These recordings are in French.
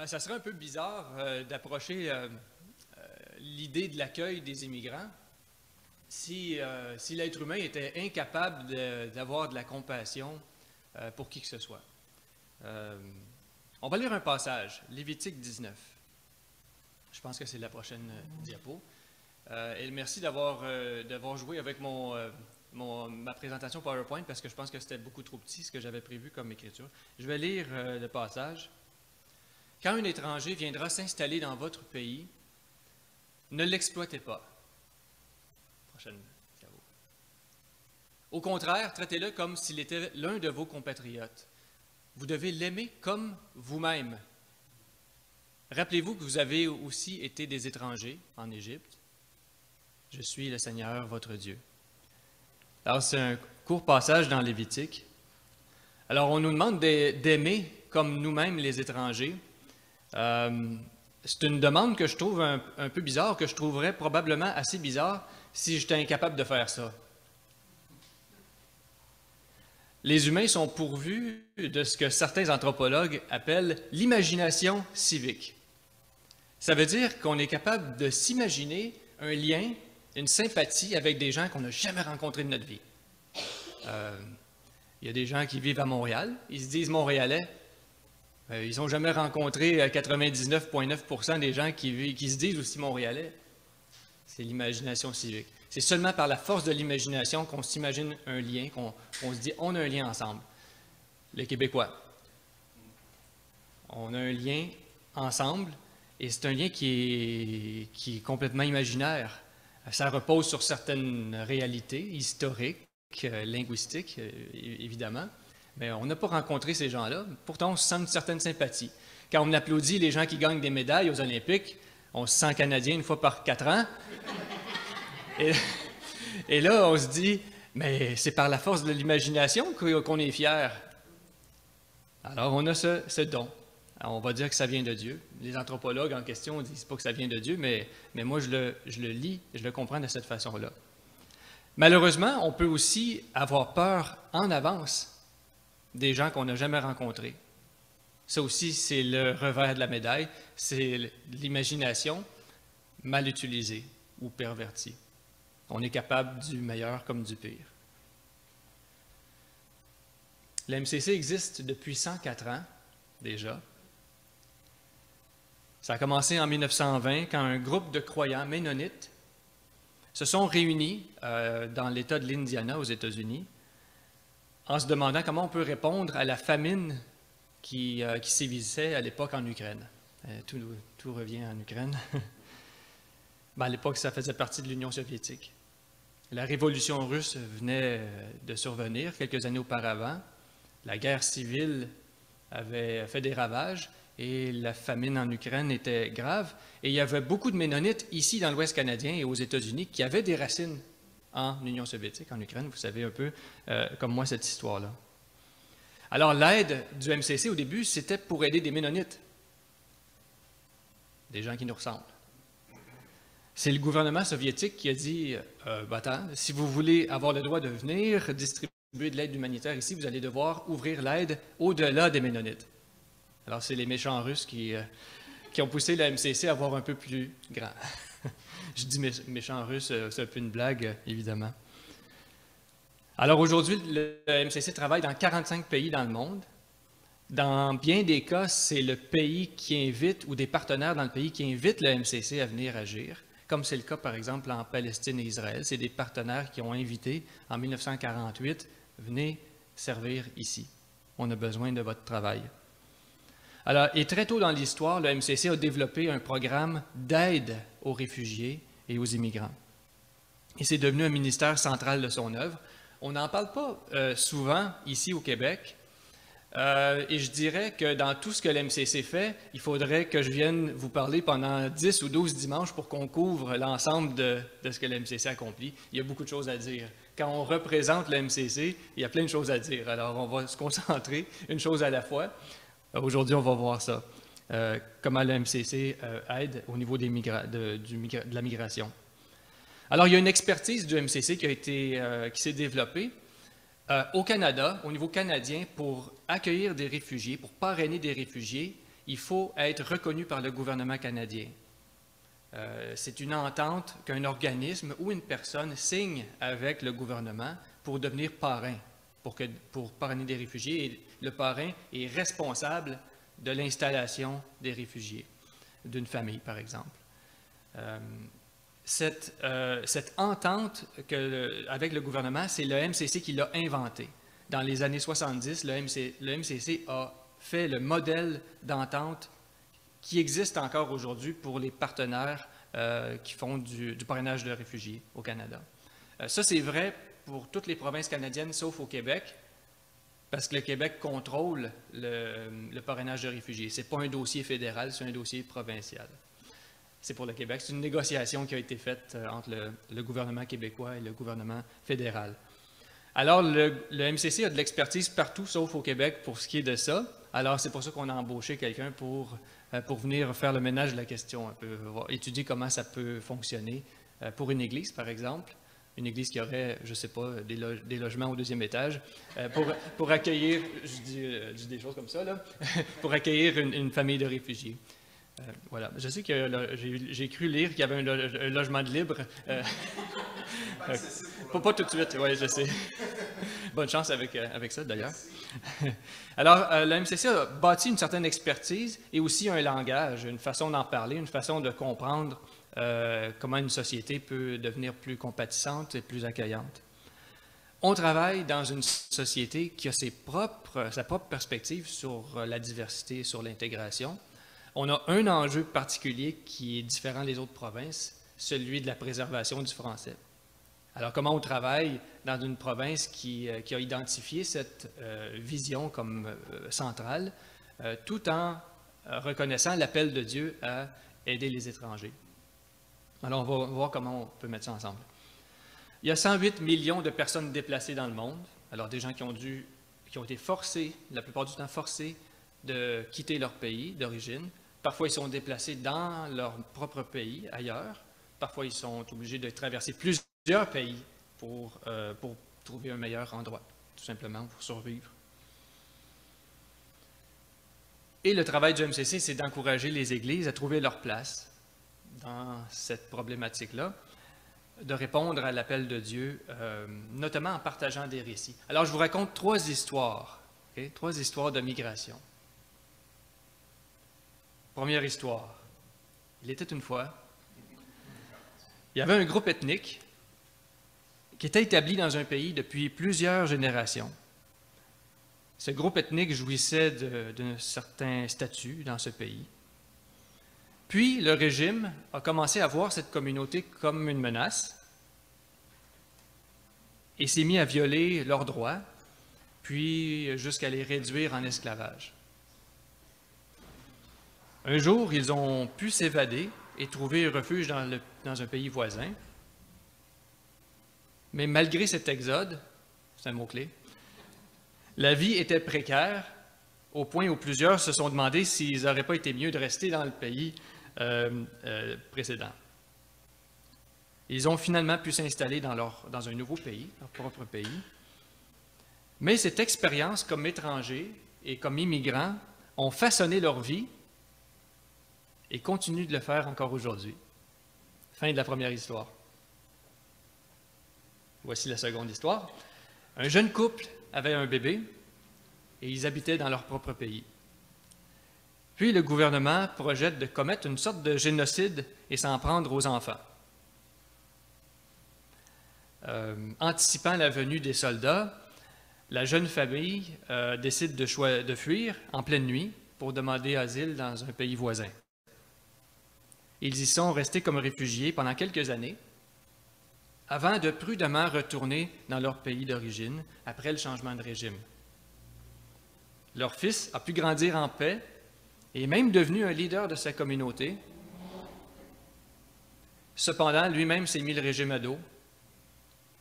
Ça serait un peu bizarre d'approcher l'idée de l'accueil des immigrants si l'être humain était incapable d'avoir de la compassion pour qui que ce soit. On va lire un passage, Lévitique 19. Je pense que c'est la prochaine diapo. Et merci d'avoir joué avec ma présentation PowerPoint parce que je pense que c'était beaucoup trop petit ce que j'avais prévu comme écriture. Je vais lire le passage. Quand un étranger viendra s'installer dans votre pays, ne l'exploitez pas. Prochaine diapo. Au contraire, traitez-le comme s'il était l'un de vos compatriotes. Vous devez l'aimer comme vous-même. Rappelez-vous que vous avez aussi été des étrangers en Égypte. Je suis le Seigneur, votre Dieu. Alors, c'est un court passage dans Lévitique. Alors, on nous demande d'aimer comme nous-mêmes les étrangers. C'est une demande que je trouve un peu bizarre, que je trouverais probablement assez bizarre si j'étais incapable de faire ça. Les humains sont pourvus de ce que certains anthropologues appellent l'imagination civique. Ça veut dire qu'on est capable de s'imaginer un lien, une sympathie avec des gens qu'on n'a jamais rencontrés de notre vie. Il y a des gens qui vivent à Montréal, ils se disent Montréalais. Ils n'ont jamais rencontré 99,9% des gens qui se disent aussi Montréalais. C'est l'imagination civique. C'est seulement par la force de l'imagination qu'on s'imagine un lien, qu'on se dit on a un lien ensemble. Les Québécois, on a un lien ensemble et c'est un lien qui est complètement imaginaire. Ça repose sur certaines réalités historiques, linguistiques, évidemment. Mais on n'a pas rencontré ces gens-là. Pourtant, on se sent une certaine sympathie. Quand on applaudit les gens qui gagnent des médailles aux Olympiques, on se sent canadien une fois par 4 ans. Et là, on se dit, mais c'est par la force de l'imagination qu'on est fier. Alors, on a ce don. Alors, on va dire que ça vient de Dieu. Les anthropologues en question ne disent pas que ça vient de Dieu, mais moi, je le lis, je le comprends de cette façon-là. Malheureusement, on peut aussi avoir peur en avance des gens qu'on n'a jamais rencontrés. Ça aussi, c'est le revers de la médaille, c'est l'imagination mal utilisée ou pervertie. On est capable du meilleur comme du pire. La MCC existe depuis 104 ans déjà. Ça a commencé en 1920 quand un groupe de croyants ménonites se sont réunis dans l'État de l'Indiana aux États-Unis en se demandant comment on peut répondre à la famine qui sévissait à l'époque en Ukraine. Tout revient en Ukraine. À l'époque, ça faisait partie de l'Union soviétique. La révolution russe venait de survenir quelques années auparavant. La guerre civile avait fait des ravages et la famine en Ukraine était grave. Et il y avait beaucoup de Ménonites ici dans l'Ouest canadien et aux États-Unis qui avaient des racines en Union soviétique, en Ukraine. Vous savez un peu, comme moi, cette histoire-là. Alors, l'aide du MCC, au début, c'était pour aider des Ménonites, des gens qui nous ressemblent. C'est le gouvernement soviétique qui a dit attends, si vous voulez avoir le droit de venir distribuer de l'aide humanitaire ici, vous allez devoir ouvrir l'aide au-delà des Ménonites. Alors, c'est les méchants Russes qui ont poussé la MCC à voir un peu plus grand. Je dis méchants Russes, c'est un peu une blague, évidemment. Alors, aujourd'hui, le MCC travaille dans 45 pays dans le monde. Dans bien des cas, c'est le pays qui invite, ou des partenaires dans le pays qui invitent le MCC à venir agir, comme c'est le cas, par exemple, en Palestine et Israël. C'est des partenaires qui ont invité, en 1948, « Venez servir ici. On a besoin de votre travail. » Alors, et très tôt dans l'histoire, le MCC a développé un programme d'aide aux réfugiés et aux immigrants. Et c'est devenu un ministère central de son œuvre. On n'en parle pas souvent ici au Québec. Et je dirais que dans tout ce que l'MCC fait, il faudrait que je vienne vous parler pendant 10 ou 12 dimanches pour qu'on couvre l'ensemble de ce que l'MCC accomplit. Il y a beaucoup de choses à dire. Quand on représente l'MCC, il y a plein de choses à dire. Alors, on va se concentrer une chose à la fois. Aujourd'hui, on va voir ça. Comment l'MCC aide au niveau de la migration. Alors, il y a une expertise du MCC qui s'est développée au Canada, au niveau canadien, pour accueillir des réfugiés, pour parrainer des réfugiés il faut être reconnu par le gouvernement canadien. C'est une entente qu'un organisme ou une personne signe avec le gouvernement pour devenir parrain, pour parrainer des réfugiés. Et le parrain est responsable de l'installation des réfugiés, d'une famille, par exemple. Cette entente avec le gouvernement, c'est le MCC qui l'a inventée. Dans les années 70, le MCC a fait le modèle d'entente qui existe encore aujourd'hui pour les partenaires qui font du parrainage de réfugiés au Canada. Ça, c'est vrai pour toutes les provinces canadiennes, sauf au Québec, parce que le Québec contrôle le parrainage de réfugiés. Ce n'est pas un dossier fédéral, c'est un dossier provincial. C'est pour le Québec. C'est une négociation qui a été faite entre le gouvernement québécois et le gouvernement fédéral. Alors, le MCC a de l'expertise partout, sauf au Québec, pour ce qui est de ça. Alors, c'est pour ça qu'on a embauché quelqu'un pour venir faire le ménage de la question, un peu, étudier comment ça peut fonctionner pour une église, par exemple. Une église qui aurait, je ne sais pas, des logements au deuxième étage, pour accueillir, je dis des choses comme ça, là, pour accueillir une famille de réfugiés. Voilà. Je sais que j'ai cru lire qu'il y avait un logement de libre. Pas tout de suite, oui, je sais. Bonne chance avec ça, d'ailleurs. Alors, la MCC a bâti une certaine expertise et aussi un langage, une façon d'en parler, une façon de comprendre comment une société peut devenir plus compatissante et plus accueillante. On travaille dans une société qui a sa propre perspective sur la diversité et sur l'intégration. On a un enjeu particulier qui est différent des autres provinces, celui de la préservation du français. Alors, comment on travaille dans une province qui a identifié cette vision comme centrale, tout en reconnaissant l'appel de Dieu à aider les étrangers? Alors, on va voir comment on peut mettre ça ensemble. Il y a 108 millions de personnes déplacées dans le monde. Alors, des gens qui ont été forcés, la plupart du temps forcés, de quitter leur pays d'origine. Parfois, ils sont déplacés dans leur propre pays, ailleurs. Parfois, ils sont obligés de traverser plusieurs pays pour trouver un meilleur endroit, tout simplement, pour survivre. Et le travail du MCC, c'est d'encourager les églises à trouver leur place dans cette problématique-là, de répondre à l'appel de Dieu, notamment en partageant des récits. Alors, je vous raconte 3 histoires, okay? 3 histoires de migration. Première histoire. Il était une fois, il y avait un groupe ethnique qui était établi dans un pays depuis plusieurs générations. Ce groupe ethnique jouissait d'un certain statut dans ce pays. Puis, le régime a commencé à voir cette communauté comme une menace et s'est mis à violer leurs droits, puis jusqu'à les réduire en esclavage. Un jour, ils ont pu s'évader et trouver refuge dans un pays voisin. Mais malgré cet exode, c'est un mot-clé, la vie était précaire au point où plusieurs se sont demandé s'ils n'auraient pas été mieux de rester dans le pays précédent. Ils ont finalement pu s'installer dans un nouveau pays, leur propre pays. Mais cette expérience comme étrangers et comme immigrants ont façonné leur vie et continuent de le faire encore aujourd'hui. Fin de la première histoire. Voici la seconde histoire. Un jeune couple avait un bébé et ils habitaient dans leur propre pays. Puis le gouvernement projette de commettre une sorte de génocide et s'en prendre aux enfants. Anticipant la venue des soldats, la jeune famille décide de fuir en pleine nuit pour demander asile dans un pays voisin. Ils y sont restés comme réfugiés pendant quelques années, avant de prudemment retourner dans leur pays d'origine après le changement de régime. Leur fils a pu grandir en paix et est même devenu un leader de sa communauté. Cependant, lui-même s'est mis le régime à dos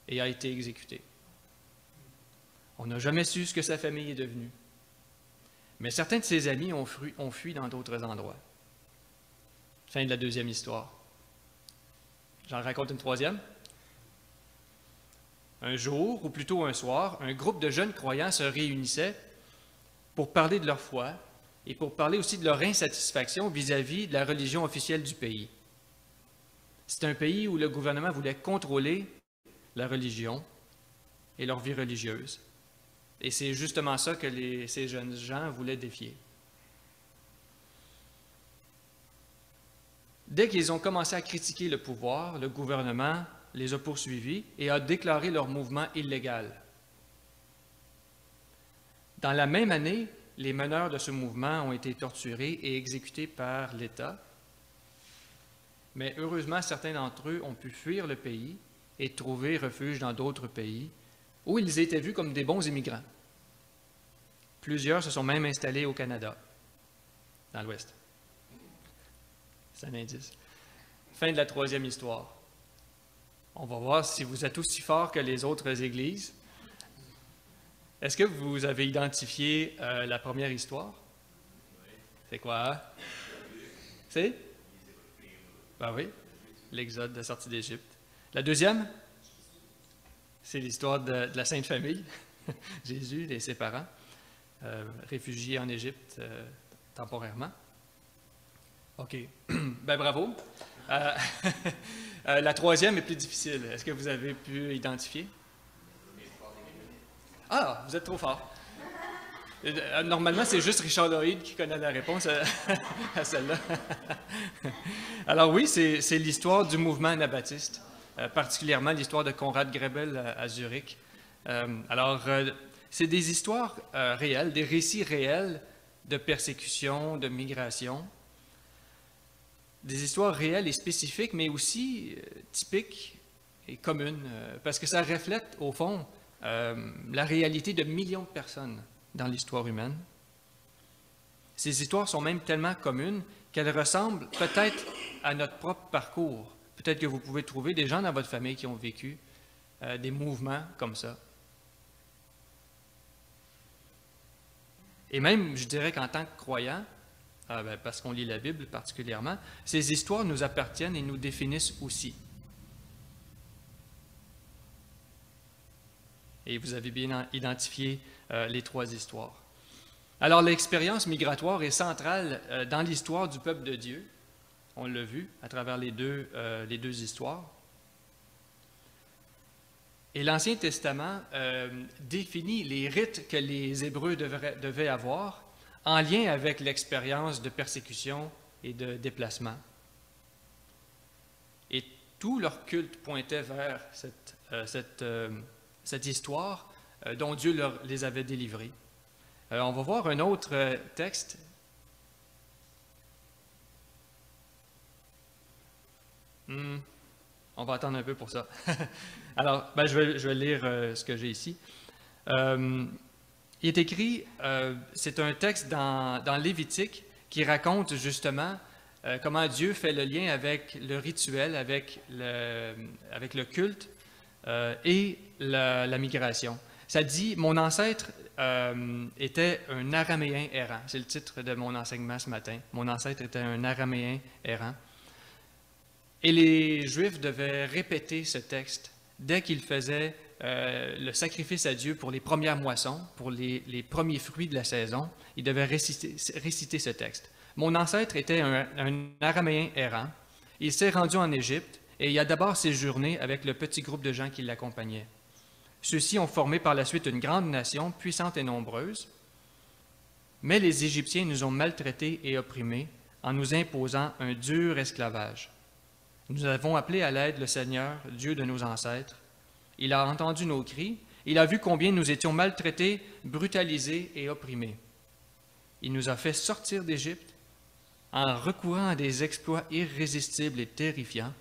et a été exécuté. On n'a jamais su ce que sa famille est devenue. Mais certains de ses amis ont fui dans d'autres endroits. Fin de la deuxième histoire. J'en raconte une troisième. Un jour, ou plutôt un soir, un groupe de jeunes croyants se réunissait pour parler de leur foi et pour parler aussi de leur insatisfaction vis-à-vis de la religion officielle du pays. C'est un pays où le gouvernement voulait contrôler la religion et leur vie religieuse. Et c'est justement ça que ces jeunes gens voulaient défier. Dès qu'ils ont commencé à critiquer le pouvoir, le gouvernement les a poursuivis et a déclaré leur mouvement illégal. Dans la même année, les meneurs de ce mouvement ont été torturés et exécutés par l'État. Mais heureusement, certains d'entre eux ont pu fuir le pays et trouver refuge dans d'autres pays où ils étaient vus comme des bons immigrants. Plusieurs se sont même installés au Canada, dans l'Ouest. C'est un indice. Fin de la troisième histoire. On va voir si vous êtes aussi fort que les autres églises. Est-ce que vous avez identifié la première histoire? C'est quoi? C'est? Ben oui, l'Exode, la sortie d'Égypte. La deuxième? C'est l'histoire de la Sainte Famille, Jésus et ses parents, réfugiés en Égypte temporairement. OK. Ben bravo. La troisième est plus difficile. Est-ce que vous avez pu identifier? Ah, vous êtes trop fort. Normalement, c'est juste Richard Lloyd qui connaît la réponse à celle-là. Alors oui, c'est l'histoire du mouvement anabaptiste, particulièrement l'histoire de Conrad Grebel à Zurich. C'est des histoires réelles, des récits réels de persécution, de migration, des histoires réelles et spécifiques, mais aussi typiques et communes, parce que ça reflète, au fond, la réalité de millions de personnes dans l'histoire humaine. Ces histoires sont même tellement communes qu'elles ressemblent peut-être à notre propre parcours. Peut-être que vous pouvez trouver des gens dans votre famille qui ont vécu des mouvements comme ça. Et même, je dirais qu'en tant que croyants, parce qu'on lit la Bible particulièrement, ces histoires nous appartiennent et nous définissent aussi. Et vous avez bien identifié les trois histoires. Alors, l'expérience migratoire est centrale dans l'histoire du peuple de Dieu. On l'a vu à travers les deux histoires. Et l'Ancien Testament définit les rites que les Hébreux devaient avoir en lien avec l'expérience de persécution et de déplacement. Et tout leur culte pointait vers cette histoire dont Dieu les avait délivrés. On va voir un autre texte. On va attendre un peu pour ça. Alors, je vais lire ce que j'ai ici. Il est écrit, c'est un texte dans Lévitique qui raconte justement comment Dieu fait le lien avec le rituel, avec le culte et la migration. Ça dit, mon ancêtre était un araméen errant. C'est le titre de mon enseignement ce matin. Mon ancêtre était un araméen errant. Et les Juifs devaient répéter ce texte dès qu'ils faisaient le sacrifice à Dieu pour les premières moissons, pour les premiers fruits de la saison. Ils devaient réciter ce texte. Mon ancêtre était un araméen errant. Il s'est rendu en Égypte et il a d'abord séjourné avec le petit groupe de gens qui l'accompagnaient. Ceux-ci ont formé par la suite une grande nation, puissante et nombreuse. Mais les Égyptiens nous ont maltraités et opprimés en nous imposant un dur esclavage. Nous avons appelé à l'aide le Seigneur, Dieu de nos ancêtres. Il a entendu nos cris. Il a vu combien nous étions maltraités, brutalisés et opprimés. Il nous a fait sortir d'Égypte en recourant à des exploits irrésistibles et terrifiants,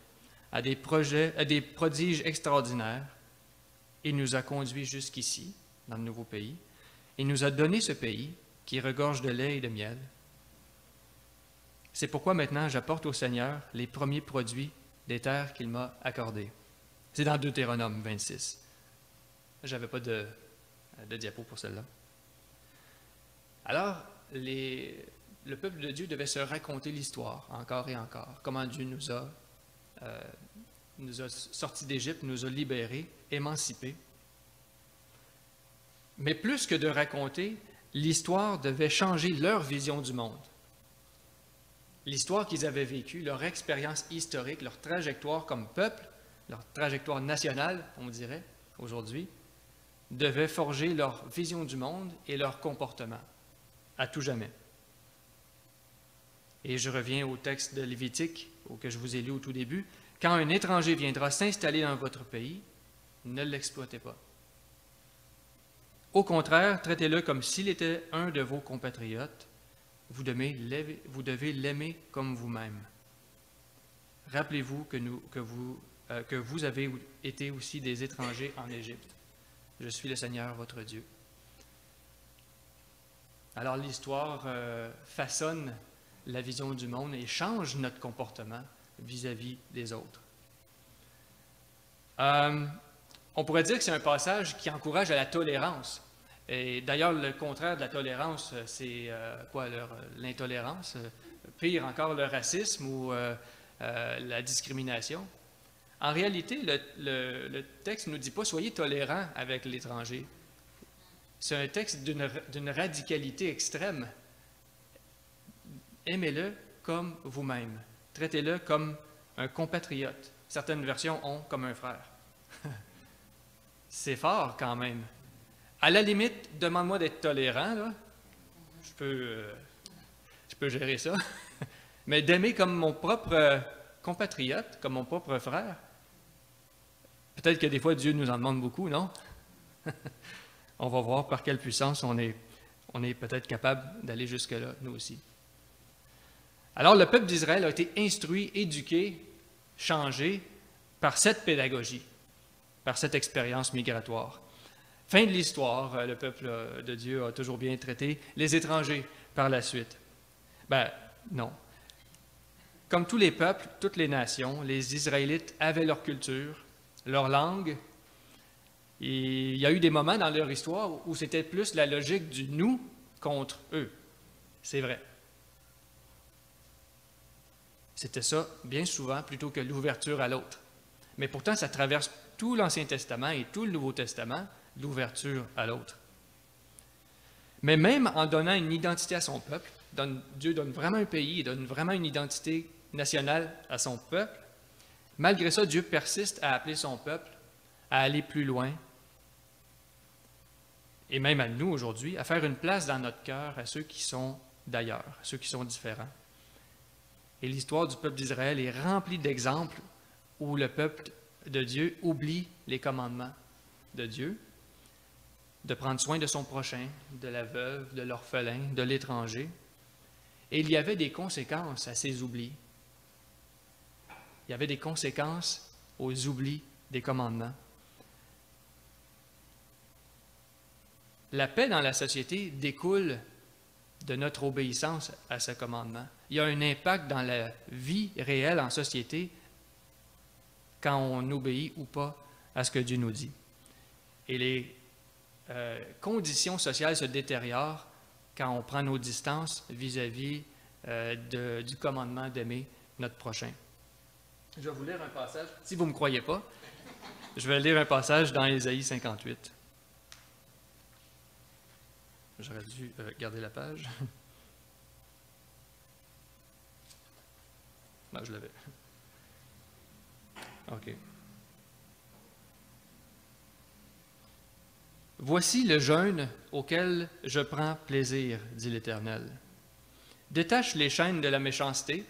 à des prodiges extraordinaires. Il nous a conduits jusqu'ici, dans le nouveau pays. Il nous a donné ce pays qui regorge de lait et de miel. C'est pourquoi maintenant j'apporte au Seigneur les premiers produits des terres qu'il m'a accordées. C'est dans Deutéronome 26. Je n'avais pas de diapo pour celle-là. Alors, le peuple de Dieu devait se raconter l'histoire encore et encore. Comment Dieu nous a sortis d'Égypte, nous a libérés, émancipés. Mais plus que de raconter, l'histoire devait changer leur vision du monde. L'histoire qu'ils avaient vécue, leur expérience historique, leur trajectoire comme peuple, leur trajectoire nationale, on dirait, aujourd'hui, devait forger leur vision du monde et leur comportement, à tout jamais. Et je reviens au texte de Lévitique, que je vous ai lu au tout début. Quand un étranger viendra s'installer dans votre pays, ne l'exploitez pas. Au contraire, traitez-le comme s'il était un de vos compatriotes. Vous devez l'aimer comme vous-même. Rappelez-vous que vous avez été aussi des étrangers en Égypte. Je suis le Seigneur, votre Dieu. Alors l'histoire façonne la vision du monde et change notre comportement vis-à-vis des autres. On pourrait dire que c'est un passage qui encourage à la tolérance. Et d'ailleurs, le contraire de la tolérance, c'est l'intolérance, pire encore le racisme ou la discrimination. En réalité, le texte ne nous dit pas « soyez tolérants avec l'étranger ». C'est un texte d'une radicalité extrême. Aimez-le comme vous-même. Traitez-le comme un compatriote. Certaines versions ont comme un frère. C'est fort quand même. À la limite, demande-moi d'être tolérant, là. Je peux gérer ça. Mais d'aimer comme mon propre compatriote, comme mon propre frère, peut-être que des fois Dieu nous en demande beaucoup, non? On va voir par quelle puissance on est peut-être capable d'aller jusque-là, nous aussi. Alors, le peuple d'Israël a été instruit, éduqué, changé par cette pédagogie, par cette expérience migratoire. Fin de l'histoire, le peuple de Dieu a toujours bien traité les étrangers par la suite. Ben, non. Comme tous les peuples, toutes les nations, les Israélites avaient leur culture, leur langue. Et il y a eu des moments dans leur histoire où c'était plus la logique du nous contre eux. C'est vrai. C'était ça, bien souvent, plutôt que l'ouverture à l'autre. Mais pourtant, ça traverse tout l'Ancien Testament et tout le Nouveau Testament, l'ouverture à l'autre. Mais même en donnant une identité à son peuple, Dieu donne vraiment un pays, il donne vraiment une identité nationale à son peuple. Malgré ça, Dieu persiste à appeler son peuple à aller plus loin, et même à nous aujourd'hui, à faire une place dans notre cœur à ceux qui sont d'ailleurs, à ceux qui sont différents. Et l'histoire du peuple d'Israël est remplie d'exemples où le peuple de Dieu oublie les commandements de Dieu, de prendre soin de son prochain, de la veuve, de l'orphelin, de l'étranger. Et il y avait des conséquences à ces oublis. Il y avait des conséquences aux oublis des commandements. La paix dans la société découle de notre obéissance à ce commandement. Il y a un impact dans la vie réelle en société quand on obéit ou pas à ce que Dieu nous dit. Et les conditions sociales se détériorent quand on prend nos distances vis-à-vis du commandement d'aimer notre prochain. Je vais vous lire un passage. Si vous ne me croyez pas, je vais lire un passage dans Ésaïe 58. J'aurais dû garder la page. Non, je l'avais. OK. Voici le jeûne auquel je prends plaisir, dit l'Éternel. Détache les chaînes de la méchanceté,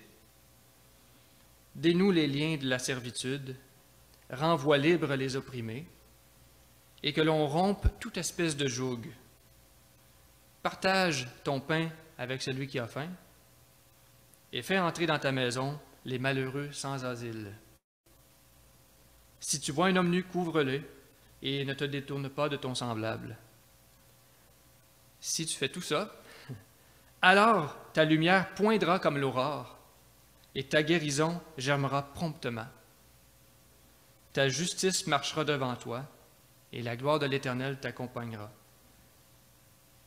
dénoue les liens de la servitude, renvoie libres les opprimés, et que l'on rompe toute espèce de joug. Partage ton pain avec celui qui a faim, et fais entrer dans ta maison les malheureux sans asile. Si tu vois un homme nu, couvre-le, et ne te détourne pas de ton semblable. Si tu fais tout ça, alors ta lumière poindra comme l'aurore, et ta guérison germera promptement. Ta justice marchera devant toi, et la gloire de l'Éternel t'accompagnera.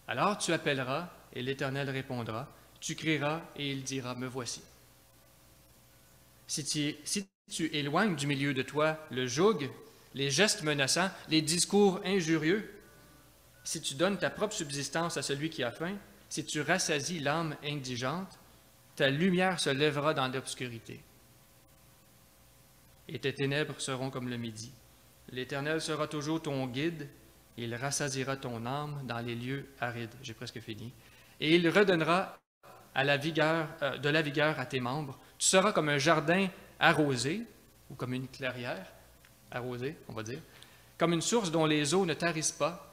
Alors tu appelleras, et l'Éternel répondra. Tu crieras, et il dira, me voici. Si tu éloignes du milieu de toi le joug, les gestes menaçants, les discours injurieux, si tu donnes ta propre subsistance à celui qui a faim, si tu rassasies l'âme indigente, ta lumière se lèvera dans l'obscurité. Et tes ténèbres seront comme le midi. L'Éternel sera toujours ton guide, il rassasiera ton âme dans les lieux arides. J'ai presque fini. Et il redonnera de la vigueur à tes membres. Tu seras comme un jardin arrosé, ou comme une clairière arrosée, on va dire, comme une source dont les eaux ne tarissent pas.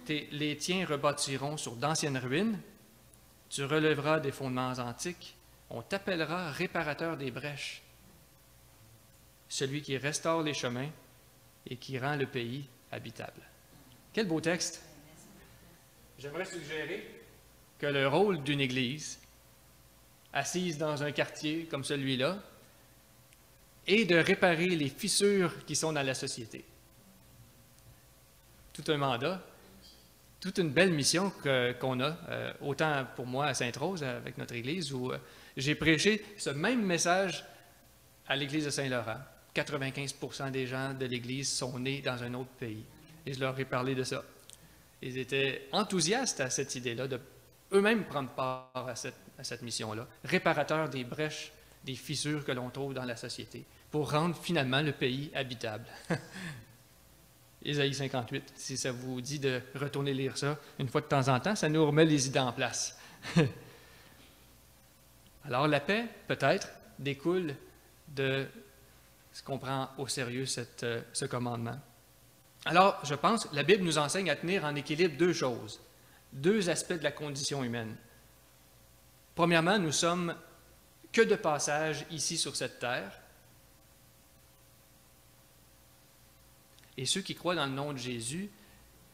Les tiens rebâtiront sur d'anciennes ruines. Tu relèveras des fondements antiques. On t'appellera réparateur des brèches, celui qui restaure les chemins et qui rend le pays habitable. Quel beau texte! J'aimerais suggérer que le rôle d'une Église, assise dans un quartier comme celui-là, est de réparer les fissures qui sont dans la société. Tout un mandat, toute une belle mission qu'on a, autant pour moi à Sainte-Rose avec notre Église, où j'ai prêché ce même message à l'Église de Saint-Laurent. 95% des gens de l'Église sont nés dans un autre pays. Et je leur ai parlé de ça. Ils étaient enthousiastes à cette idée-là, de eux-mêmes prendre part à cette mission-là, réparateur des brèches, des fissures que l'on trouve dans la société, pour rendre finalement le pays habitable. Ésaïe 58, si ça vous dit de retourner lire ça une fois de temps en temps, ça nous remet les idées en place. Alors la paix, peut-être, découle de ce qu'on prend au sérieux ce commandement. Alors, je pense que la Bible nous enseigne à tenir en équilibre deux choses, deux aspects de la condition humaine. Premièrement, nous sommes que de passage ici sur cette terre. Et ceux qui croient dans le nom de Jésus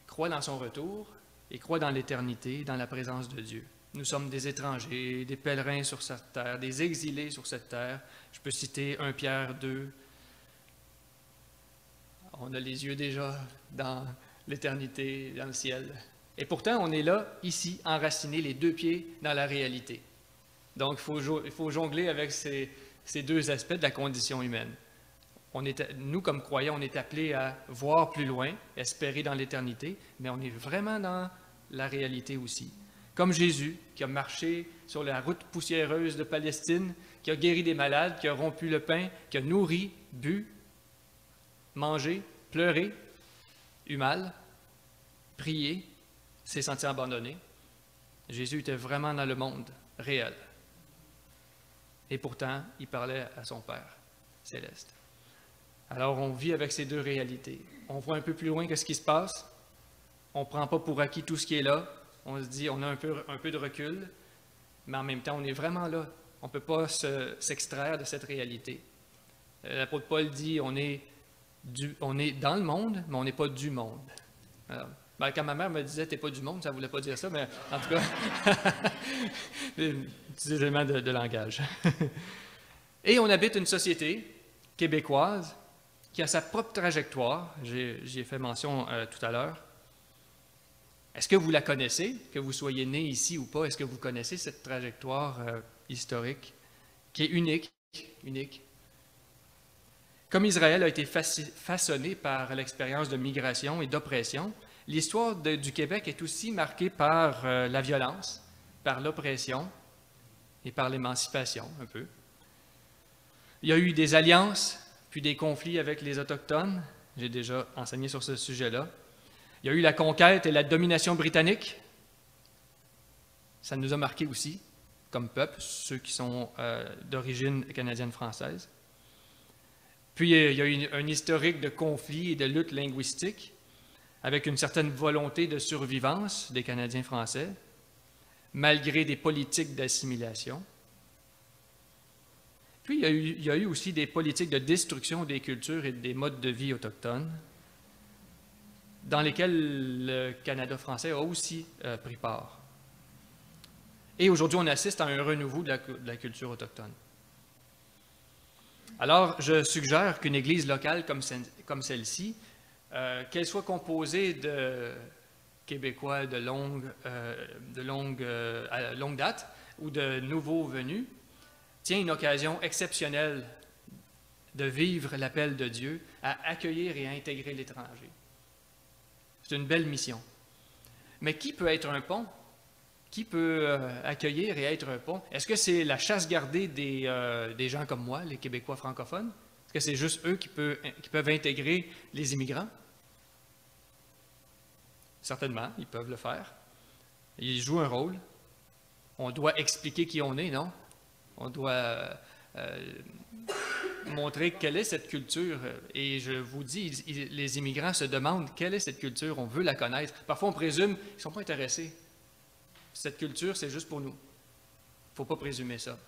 croient dans son retour et croient dans l'éternité, dans la présence de Dieu. Nous sommes des étrangers, des pèlerins sur cette terre, des exilés sur cette terre. Je peux citer 1 Pierre 2. On a les yeux déjà dans l'éternité, dans le ciel. Et pourtant, on est là, ici, enracinés, les deux pieds dans la réalité. Donc, il faut jongler avec ces deux aspects de la condition humaine. Nous, comme croyants, on est appelés à voir plus loin, espérer dans l'éternité, mais on est vraiment dans la réalité aussi. Comme Jésus, qui a marché sur la route poussiéreuse de Palestine, qui a guéri des malades, qui a rompu le pain, qui a nourri, bu, mangé, pleuré, eu mal, prié, s'est senti abandonné. Jésus était vraiment dans le monde réel. Et pourtant, il parlait à son Père céleste. Alors, on vit avec ces deux réalités. On voit un peu plus loin que ce qui se passe. On ne prend pas pour acquis tout ce qui est là. On se dit, on a un peu de recul, mais en même temps, on est vraiment là. On ne peut pas s'extraire de cette réalité. L'apôtre Paul dit, on est dans le monde, mais on n'est pas du monde. Alors, quand ma mère me disait « t'es pas du monde », ça ne voulait pas dire ça, mais en tout cas, petits éléments de langage. Et on habite une société québécoise qui a sa propre trajectoire. J'y ai fait mention tout à l'heure. Est-ce que vous la connaissez, que vous soyez né ici ou pas? Est-ce que vous connaissez cette trajectoire historique qui est unique? Comme Israël a été façonné par l'expérience de migration et d'oppression, l'histoire du Québec est aussi marquée par la violence, par l'oppression et par l'émancipation, un peu. Il y a eu des alliances, puis des conflits avec les Autochtones. J'ai déjà enseigné sur ce sujet-là. Il y a eu la conquête et la domination britannique. Ça nous a marqués aussi, comme peuple, ceux qui sont d'origine canadienne-française. Puis, il y a eu un historique de conflits et de luttes linguistiques, avec une certaine volonté de survivance des Canadiens français, malgré des politiques d'assimilation. Puis, il y a eu aussi des politiques de destruction des cultures et des modes de vie autochtones, dans lesquels le Canada français a aussi pris part. Et aujourd'hui, on assiste à un renouveau de la culture autochtone. Alors, je suggère qu'une église locale comme celle-ci, qu'elle soit composée de Québécois de longue date ou de nouveaux venus, tient une occasion exceptionnelle de vivre l'appel de Dieu à accueillir et à intégrer l'étranger. C'est une belle mission. Mais qui peut être un pont? Qui peut accueillir et être un pont? Est-ce que c'est la chasse gardée des gens comme moi, les Québécois francophones? Est-ce que c'est juste eux qui peuvent intégrer les immigrants? Certainement, ils peuvent le faire. Ils jouent un rôle. On doit expliquer qui on est, non? On doit montrer quelle est cette culture. Et je vous dis, les immigrants se demandent quelle est cette culture. On veut la connaître. Parfois, on présume qu'ils ne sont pas intéressés. Cette culture, c'est juste pour nous. Il ne faut pas présumer ça.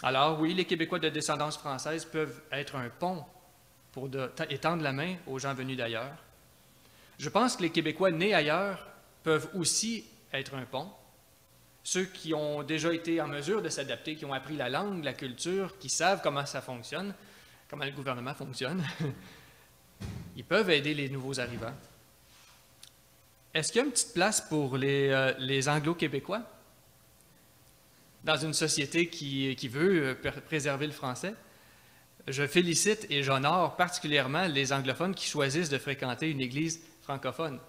Alors oui, les Québécois de descendance française peuvent être un pont pour étendre la main aux gens venus d'ailleurs. Je pense que les Québécois nés ailleurs peuvent aussi être un pont. Ceux qui ont déjà été en mesure de s'adapter, qui ont appris la langue, la culture, qui savent comment ça fonctionne, comment le gouvernement fonctionne, ils peuvent aider les nouveaux arrivants. Est-ce qu'il y a une petite place pour les Anglo-Québécois dans une société qui veut préserver le français? Je félicite et j'honore particulièrement les anglophones qui choisissent de fréquenter une église francophone.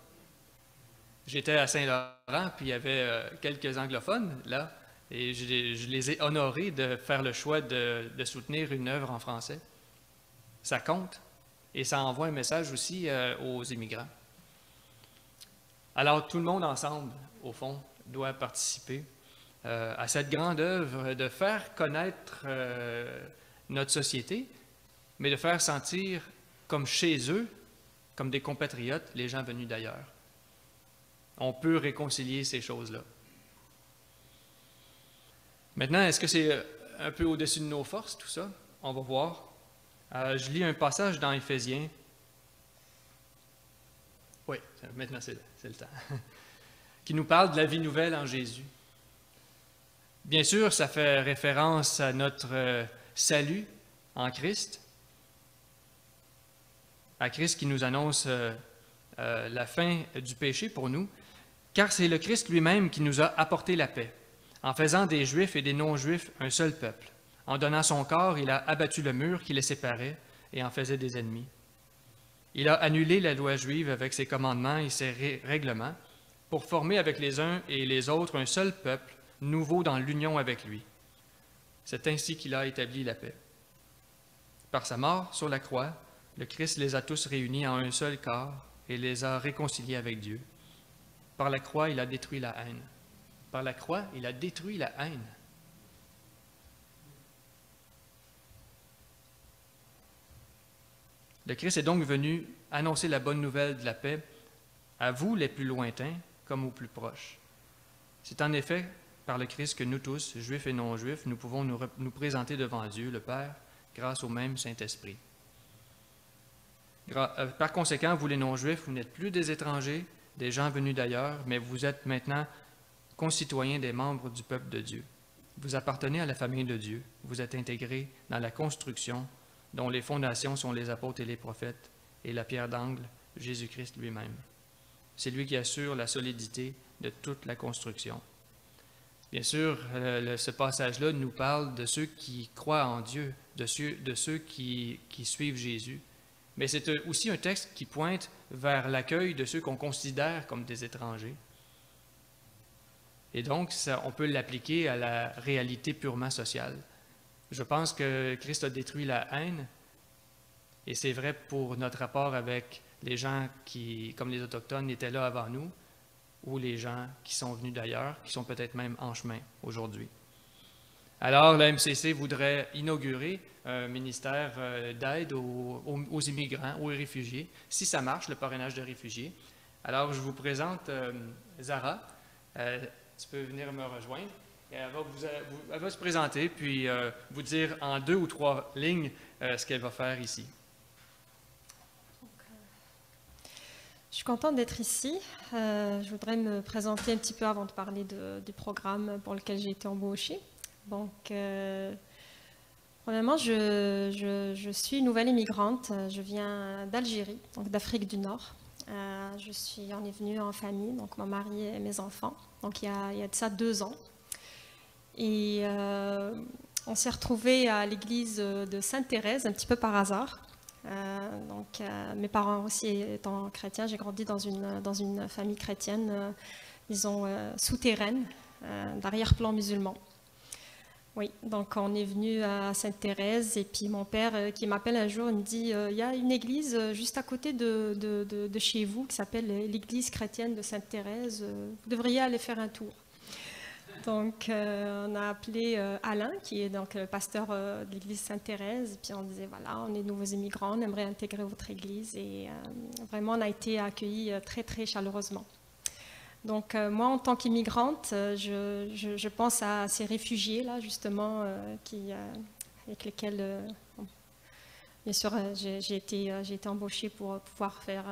J'étais à Saint-Laurent, puis il y avait quelques anglophones là, et je les ai honorés de faire le choix de soutenir une œuvre en français. Ça compte, et ça envoie un message aussi aux immigrants. Alors, tout le monde ensemble, au fond, doit participer à cette grande œuvre de faire connaître notre société, mais de faire sentir comme chez eux, comme des compatriotes, les gens venus d'ailleurs. On peut réconcilier ces choses-là. Maintenant, est-ce que c'est un peu au-dessus de nos forces, tout ça? On va voir. Je lis un passage dans Éphésiens. Oui, maintenant c'est le temps. Qui nous parle de la vie nouvelle en Jésus. Bien sûr, ça fait référence à notre salut en Christ. À Christ qui nous annonce la fin du péché pour nous. Car c'est le Christ lui-même qui nous a apporté la paix, en faisant des Juifs et des non-Juifs un seul peuple. En donnant son corps, il a abattu le mur qui les séparait et en faisait des ennemis. Il a annulé la loi juive avec ses commandements et ses règlements pour former avec les uns et les autres un seul peuple, nouveau dans l'union avec lui. C'est ainsi qu'il a établi la paix. Par sa mort sur la croix, le Christ les a tous réunis en un seul corps et les a réconciliés avec Dieu. Par la croix, il a détruit la haine. Par la croix, il a détruit la haine. Le Christ est donc venu annoncer la bonne nouvelle de la paix à vous les plus lointains comme aux plus proches. C'est en effet par le Christ que nous tous, juifs et non-juifs, nous pouvons nous présenter devant Dieu, le Père, grâce au même Saint-Esprit. Par conséquent, vous les non-juifs, vous n'êtes plus des étrangers, des gens venus d'ailleurs, mais vous êtes maintenant concitoyens des membres du peuple de Dieu. Vous appartenez à la famille de Dieu. Vous êtes intégrés dans la construction dont les fondations sont les apôtres et les prophètes, et la pierre d'angle, Jésus-Christ lui-même. C'est lui qui assure la solidité de toute la construction. Bien sûr, ce passage-là nous parle de ceux qui croient en Dieu, de ceux qui suivent Jésus. Mais c'est aussi un texte qui pointe vers l'accueil de ceux qu'on considère comme des étrangers. Et donc, on peut l'appliquer à la réalité purement sociale. Je pense que Christ a détruit la haine, et c'est vrai pour notre rapport avec les gens qui, comme les Autochtones, étaient là avant nous, ou les gens qui sont venus d'ailleurs, qui sont peut-être même en chemin aujourd'hui. Alors, la MCC voudrait inaugurer un ministère d'aide aux immigrants, aux réfugiés, si ça marche, le parrainage de réfugiés. Alors, je vous présente Zara. Tu peux venir me rejoindre. Et elle va se présenter, puis vous dire en 2 ou 3 lignes ce qu'elle va faire ici. Je suis contente d'être ici. Je voudrais me présenter un petit peu avant de parler du programme pour lequel j'ai été embauchée. Donc, premièrement, je suis une nouvelle immigrante. Je viens d'Algérie, donc d'Afrique du Nord. On est venu en famille, donc mon mari et mes enfants. Donc, il y a de ça 2 ans. Et on s'est retrouvés à l'église de Sainte-Thérèse, un petit peu par hasard. Mes parents aussi étant chrétiens, j'ai grandi dans une famille chrétienne, disons souterraine, d'arrière-plan musulman. Oui, donc on est venu à Sainte-Thérèse et puis mon père qui m'appelle un jour, il me dit il y a une église juste à côté de chez vous qui s'appelle l'église chrétienne de Sainte-Thérèse, vous devriez aller faire un tour. Donc on a appelé Alain qui est donc le pasteur de l'église Sainte-Thérèse, puis on disait voilà, on est de nouveaux immigrants, on aimerait intégrer votre église et vraiment on a été accueillis très très chaleureusement. Donc moi, en tant qu'immigrante, je pense à ces réfugiés-là, justement, avec lesquels, bien sûr, j'ai été embauchée pour pouvoir faire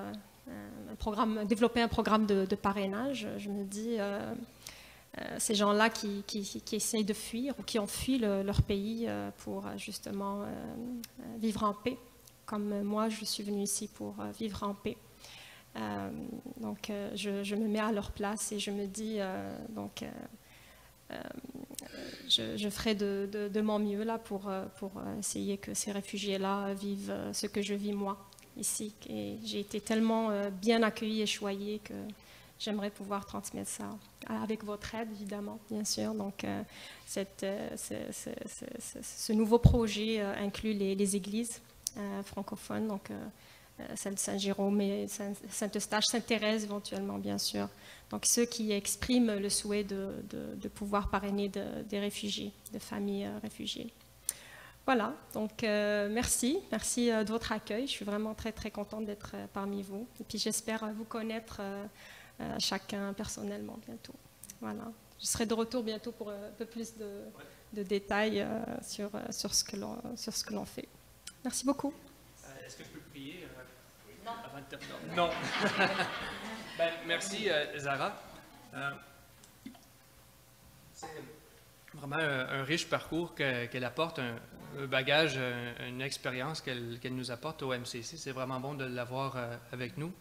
développer un programme de parrainage. Je me dis, ces gens-là qui essayent de fuir ou qui ont fui leur pays pour justement vivre en paix, comme moi, je suis venue ici pour vivre en paix. Je me mets à leur place et je me dis je ferai de mon mieux là pour essayer que ces réfugiés-là vivent ce que je vis moi ici. Et j'ai été tellement bien accueillie et choyée que j'aimerais pouvoir transmettre ça avec votre aide, évidemment, bien sûr. Donc, ce nouveau projet inclut les églises francophones, donc celle de Saint-Jérôme et Saint-Eustache, Sainte-Thérèse éventuellement, bien sûr. Donc ceux qui expriment le souhait de pouvoir parrainer des réfugiés, de familles réfugiées. Voilà, donc merci de votre accueil. Je suis vraiment très très contente d'être parmi vous. Et puis j'espère vous connaître chacun personnellement bientôt. Voilà, je serai de retour bientôt pour un peu plus de détails sur ce que l'on fait. Merci beaucoup. Est-ce que je peux prier avant de terminer? Non. Ben, merci, Zara. C'est vraiment un riche parcours qu'elle apporte, un bagage, une expérience qu'elle nous apporte au MCC. C'est vraiment bon de l'avoir avec nous.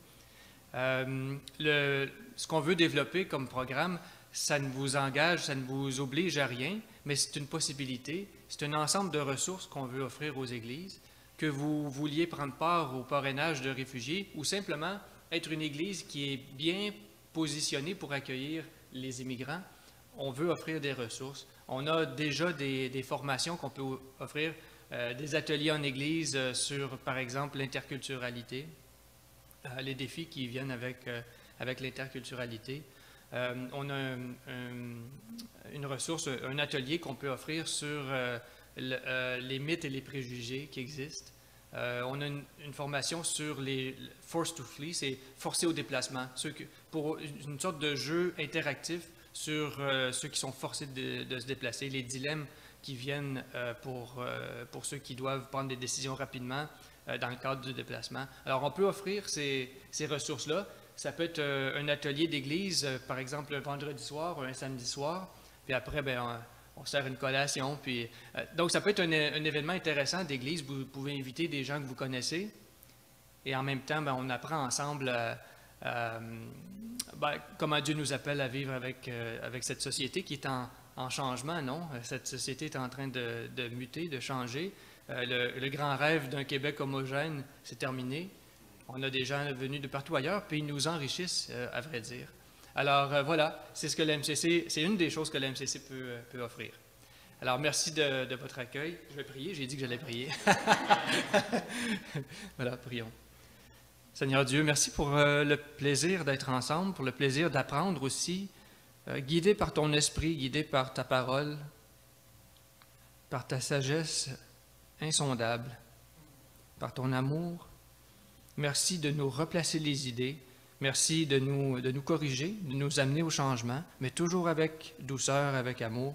Ce qu'on veut développer comme programme, ça ne vous engage, ça ne vous oblige à rien, mais c'est une possibilité. C'est un ensemble de ressources qu'on veut offrir aux églises. Que vous vouliez prendre part au parrainage de réfugiés ou simplement être une église qui est bien positionnée pour accueillir les immigrants, on veut offrir des ressources. On a déjà des formations qu'on peut offrir, des ateliers en église sur, par exemple, l'interculturalité, les défis qui viennent avec l'interculturalité. On a une ressource, un atelier qu'on peut offrir sur les mythes et les préjugés qui existent. On a une formation sur les forced to flee, c'est forcé au déplacement, pour une sorte de jeu interactif sur ceux qui sont forcés de se déplacer, les dilemmes qui viennent pour ceux qui doivent prendre des décisions rapidement dans le cadre du déplacement. Alors, on peut offrir ces ressources-là. Ça peut être un atelier d'église, par exemple, un vendredi soir ou un samedi soir, puis après, ben, on sert une collation. Puis, donc, ça peut être un événement intéressant d'église. Vous pouvez inviter des gens que vous connaissez. Et en même temps, ben, on apprend ensemble comment Dieu nous appelle à vivre avec cette société qui est en changement, non? Cette société est en train de muter, de changer. Le grand rêve d'un Québec homogène, c'est terminé. On a des gens venus de partout ailleurs, puis ils nous enrichissent, à vrai dire. Alors voilà, c'est ce que l'MCC, c'est une des choses que l'MCC peut offrir. Alors merci de votre accueil. Je vais prier, j'ai dit que j'allais prier. Voilà, prions. Seigneur Dieu, merci pour le plaisir d'être ensemble, pour le plaisir d'apprendre aussi, guidé par ton esprit, guidé par ta parole, par ta sagesse insondable, par ton amour. Merci de nous replacer les idées. Merci de nous corriger, de nous amener au changement, mais toujours avec douceur, avec amour.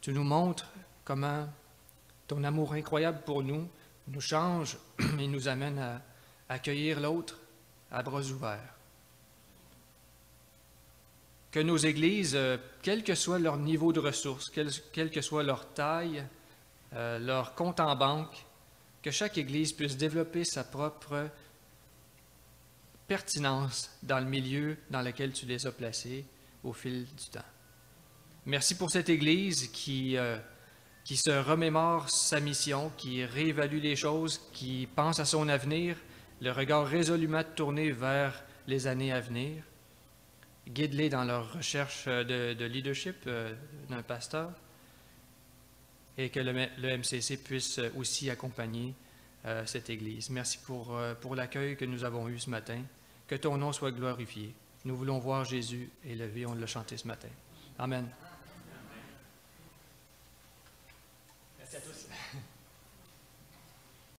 Tu nous montres comment ton amour incroyable pour nous change et nous amène à accueillir l'autre à bras ouverts. Que nos églises, quel que soit leur niveau de ressources, quelle que soit leur taille, leur compte en banque, que chaque église puisse développer sa propre pertinence dans le milieu dans lequel tu les as placés au fil du temps. Merci pour cette Église qui qui se remémore sa mission, qui réévalue les choses, qui pense à son avenir, le regard résolument tourné vers les années à venir. Guide-les dans leur recherche de leadership d'un pasteur et que le MCC puisse aussi accompagner cette Église. Merci pour l'accueil que nous avons eu ce matin. Que ton nom soit glorifié. Nous voulons voir Jésus élevé, on l'a chanté ce matin. Amen.